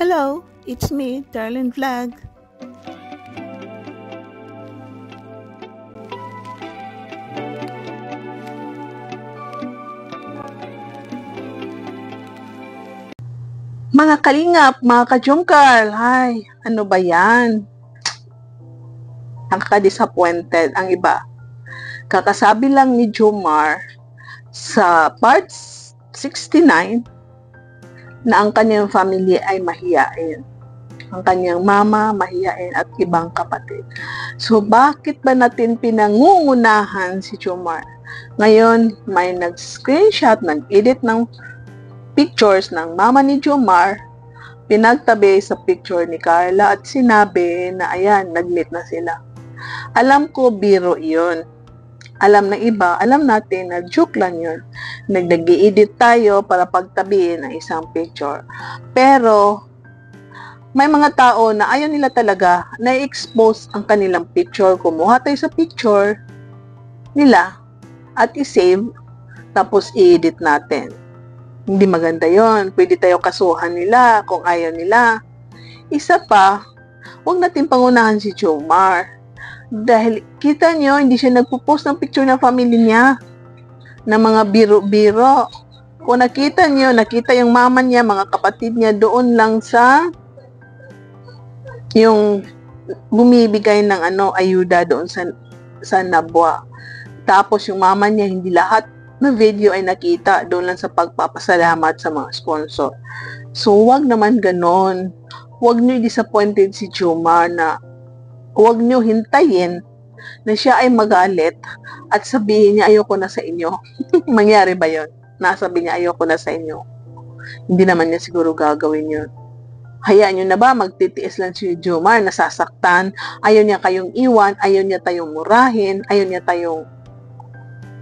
Hello, it's me, Darlene Vlog. Mga kalingap, mga kajungkal, ay, ano ba yan? Nakaka-disappointed ang iba. Kakasabi lang ni Jomar sa part 69 na ang kanyang family ay mahiyain. Ang kanyang mama, mahiyain at ibang kapatid. So, bakit ba natin pinangungunahan si Jomar? Ngayon, may nag-screenshot, nag-edit ng pictures ng mama ni Jomar, pinagtabi sa picture ni Carla at sinabi na ayan, nag-meet na sila. Alam ko, biro yun. Alam ng iba, alam natin na joke lang yun. Nag-edit tayo para pagtabihin ng isang picture. Pero, may mga tao na ayaw nila talaga na i-expose ang kanilang picture. Kumuha tayo sa picture nila at i-save, tapos i-edit natin. Hindi maganda yon. Pwede tayo kasuhan nila kung ayaw nila. Isa pa, huwag natin pangunahan si Jomar. Dahil kita nyo, hindi siya nagpo-post ng picture ng family niya. Na mga biro-biro. Kung nakita nyo, nakita yung mama niya, mga kapatid niya, doon lang sa yung bumibigay ng ayuda doon sa Nabwa. Tapos yung mama niya, hindi lahat na video ay nakita doon lang sa pagpapasalamat sa mga sponsor. So, wag naman ganon. Wag nyo disappointed si Jomar na wag nyo hintayin na siya ay magalit at sabihin niya ayoko na sa inyo. Mangyari ba yon? Nasabi niya ayoko na sa inyo. Hindi naman niya siguro gagawin yon. Hayaan nyo na ba magtitiis lang si Jomar, nasasaktan, ayaw niya kayong iwan, ayaw niya tayong murahin, ayaw niya tayong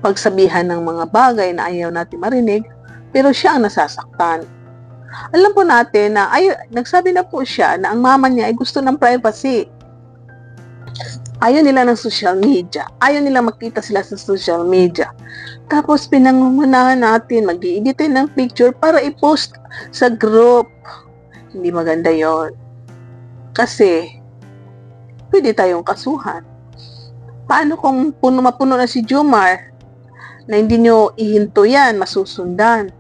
pagsabihan ng mga bagay na ayaw natin marinig, pero siya ang nasasaktan. Alam po natin na nagsabi na po siya na ang mama niya ay gusto ng privacy. Ayaw nila ng social media. Ayaw nila makita sila sa social media. Tapos pinangungunahan natin, mag-i-edit ng picture para i-post sa group. Hindi maganda yon. Kasi, pwede tayong kasuhan. Paano kung mapuno na si Jomar na hindi nyo ihinto yan, masusundan.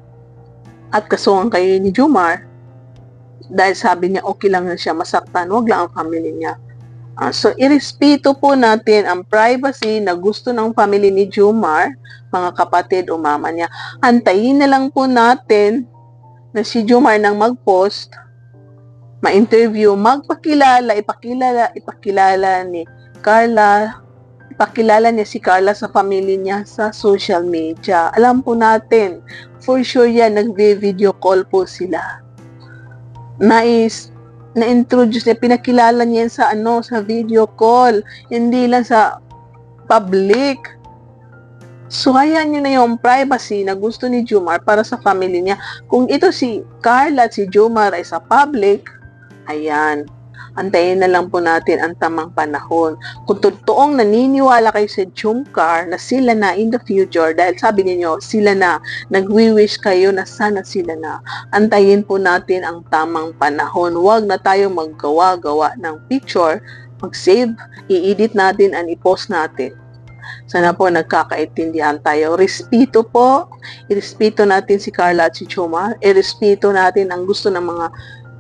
At kasuhan kayo ni Jomar dahil sabi niya okay lang na siya masaktan, wag lang ang family niya. So, irespeto po natin ang privacy na gusto ng family ni Jomar, mga kapatid o mama niya. Antayin na lang po natin na si Jomar nang mag-post, ma-interview, ipakilala ni Carla, pakilala niya si Carla sa family niya sa social media. Alam po natin, for sure yan, nag-video call po sila. Na-introduce niya, pinakilala niya sa video call, hindi lang sa public. So, hayaan niyo na yung privacy na gusto ni Jomar para sa family niya. Kung ito si Carla at si Jomar ay sa public, ayan, antayin na lang po natin ang tamang panahon. Kung totoong naniniwala kayo sa Jomcar na sila na in the future, dahil sabi niyo sila na, nagwi-wish kayo na sana sila na, antayin po natin ang tamang panahon. Huwag na tayong maggawa-gawa ng picture, mag-save, i-edit natin, and i-post natin. Sana po nagkakaintindihan tayo. Respeto po, irespeto natin si Carla at si Jomar, irespeto natin ang gusto ng mga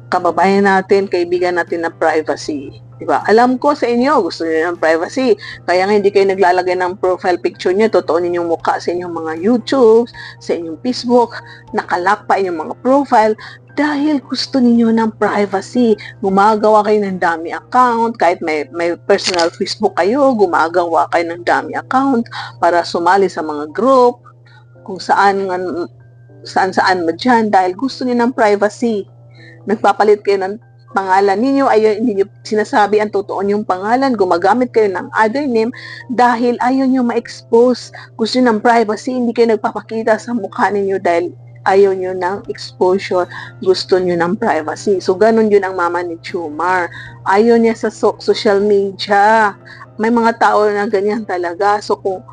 kababayan natin, kaibigan natin na privacy. Diba? Alam ko sa inyo, gusto niyo ng privacy. Kaya nga hindi kayo naglalagay ng profile picture niyo, totoo ninyong mukha sa inyong mga YouTube, sa inyong Facebook, nakalock pa inyong mga profile, dahil gusto niyo ng privacy. Gumagawa kayo ng dummy account, kahit may personal Facebook kayo, gumagawa kayo ng dummy account para sumali sa mga group, kung saan mo dyan, dahil gusto niyo ng privacy. Nagpapalit kayo ng pangalan ninyo, ayaw hindi nyo sinasabi ang totoo nyong pangalan, gumagamit kayo ng other name dahil ayaw nyo ma-expose. Gusto nyo ng privacy, hindi kayo nagpapakita sa mukha ninyo dahil ayaw nyo ng exposure, gusto nyo ng privacy. So, ganun yun ang mama ni Jomar. Ayaw niya sa social media. May mga tao na ganyan talaga. So, kung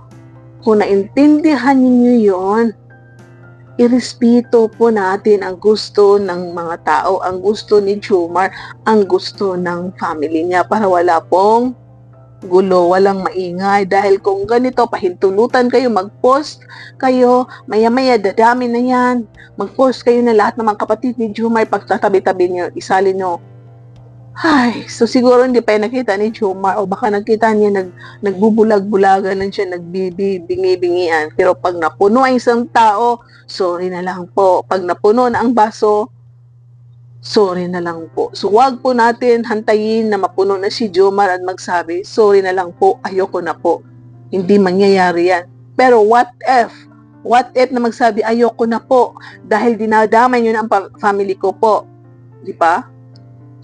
naintindihan niyo yun, irespeto po natin ang gusto ng mga tao, ang gusto ni Jomar, ang gusto ng family niya para wala pong gulo, walang maingay. Dahil kung ganito, pahintulutan kayo, mag-post kayo, maya-maya, dadami na yan. Mag-post kayo na lahat ng mga kapatid ni Jomar, pagtatabi-tabi niyo, isalin niyo. Ay, so siguro hindi pa nakita ni Jomar o baka nakita niya nagbubulag-bulagan lang siya, nagbibingi-bingian. Pero pag napuno ang isang tao, sorry na lang po. Pag napuno na ang baso, sorry na lang po. So wag po natin hantayin na mapuno na si Jomar at magsabi, sorry na lang po, ayoko na po. Hindi mangyayari yan. Pero what if? What if na magsabi, ayoko na po dahil dinadamay niyo na ang family ko po. Di ba?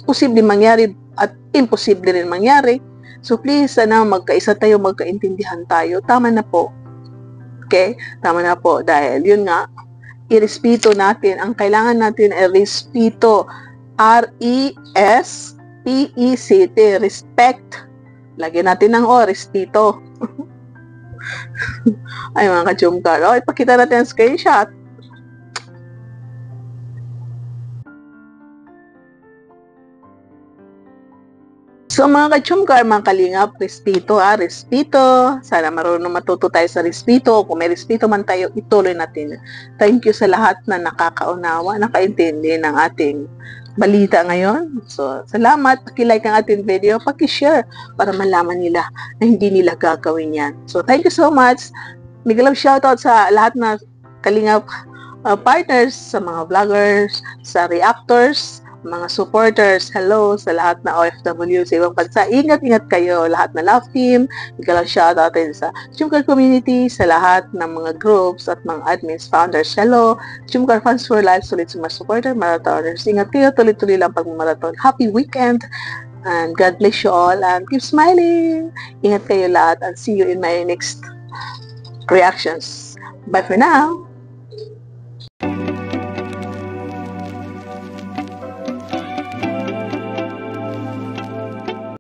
Posible mangyari at imposible rin mangyari. So please, sana magkaisa tayo, magkaintindihan tayo. Tama na po. Okay? Tama na po. Dahil yun nga, irespeto natin. Ang kailangan natin ay respeto. R-E-S-P-E-C-T. Respect. Lagyan natin ng O, respeto. Ay mga ka-Jomcar. O, ipakita natin ang screenshot. So mga ka-Jomcar, mga kalingap, respeto respeto. Sana marunong matuto tayo sa respeto. Kung may respeto man tayo, ituloy natin. Thank you sa lahat na nakakaunawa, nakaintindi ng ating balita ngayon. So salamat, paki-like ang ating video, paki-share para malaman nila na hindi nila gagawin yan. So thank you so much. Miguel love shoutout sa lahat na kalingap partners, sa mga vloggers, sa reactors, mga supporters, hello sa lahat na OFW sa ibang bansa. Ingat-ingat kayo, lahat na love team. Ikaw shoutout din sa Jomcar community, sa lahat ng mga groups at mga admins, founders, hello. Jomcar fans for life, sulit sa mga supporter, marathoners. Ingat kayo, tuloy-tuloy lang pag-marathon. Happy weekend! And God bless you all and keep smiling! Ingat kayo lahat and see you in my next reactions. Bye for now!